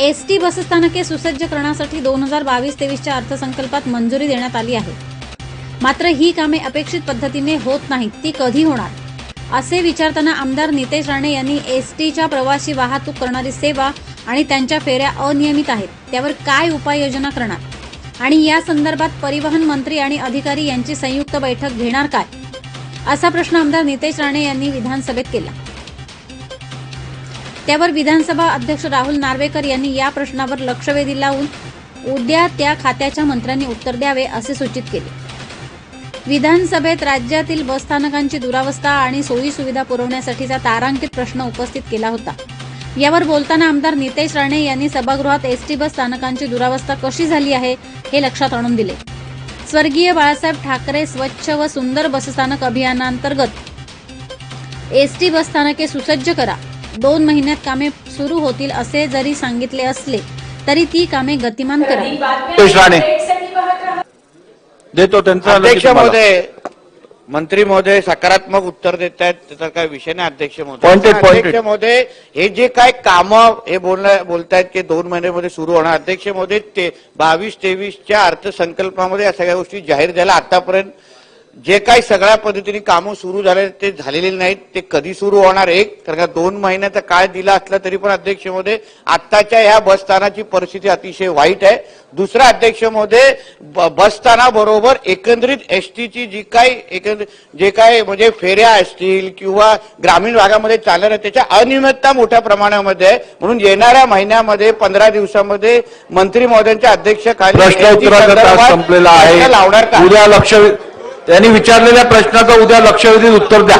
ST बसस्थानके सुसज्ज करण्यासाठी 2022-23च्या अर्थसंकल्पात मंजुरी देण्यात आली आहे। मात्र ही कामे अपेक्षित पद्धतीने होत नाहीत, ती कधी होणार असे विचारताना आमदार नितेश राणे यांनी एसटीच्या प्रवासी वाहतूक करणारी सेवा आणि त्यांच्या फेऱ्या अनियमित आहेत, त्यावर काय उपाययोजना करणार आणि या संदर्भात परिवहन मंत्री आणि अधिकारी यांची संयुक्त बैठक घेणार काय, असा प्रश्न आमदार नितेश राणे यांनी विधानसभेत केला। त्यावर विधानसभा अध्यक्ष राहुल नार्वेकर यांनी या प्रश्नावर लक्षवेधी लावून उद्या त्या खात्याच्या मंत्र्यांनी उत्तर द्यावे असे सूचित केले। विधानसभेत राज्यातील बसस्थानकांची दुरावस्था आणि सोयी सुविधा पुरवण्यासाठीचा तारांकित प्रश्न उपस्थित केला होता। यावर बोलताना आमदार नितेश राणे यांनी सभागृहात एसटी बस स्थानकांची दुरावस्था कशी झाली आहे हे लक्षात आणून दिले। स्वर्गीय बाळासाहेब ठाकरे स्वच्छ व सुंदर बसस्थानक अभियानांतर्गत एसटी बसस्थानके सुसज्ज करा, 2 महिन्यात कामे सुरू होतील असे जरी सांगितले असले तरी ती कामे गतिमान करा। देतो त्यांचा अध्यक्ष महोदय, मंत्री महोदय सकारात्मक उत्तर देत आहेत, त्याचा काय विषय नाही। अध्यक्ष महोदय, अध्यक्ष महोदय, हे जे काय काम हे बोलतायत की 2 महिन्यामध्ये सुरू होणार, अध्यक्ष महोदय, ते 22-23च्या अर्थसंकल्पामध्ये या सगळ्या गोष्टी जाहीर झाल्या। आतापर्यंत जे काही सगळ्या पद्धतीने कामं सुरू झाले ते झालेले नाहीत, ते कधी सुरू होणार? एक कारण का 2 महिन्याचा काळ दिला असला तरी पण अध्यक्ष महोदय आत्ताच्या ह्या बसस्थानाची परिस्थिती अतिशय वाईट आहे। दुसरा अध्यक्ष महोदय, बसस्थानाबरोबर एकंदरीत एसटीची जे काय म्हणजे फेऱ्या असतील किंवा ग्रामीण भागामध्ये चालणार त्याच्या अनियमितता मोठ्या प्रमाणामध्ये आहे। म्हणून येणाऱ्या महिन्यामध्ये 15 दिवसामध्ये मंत्री महोदयांच्या अध्यक्षतेखाली संपलेला आहे, लावणार का? उद्या लक्ष त्यांनी विचारलेल्या प्रश्नाचं उद्या लक्षवेधीत उत्तर द्या।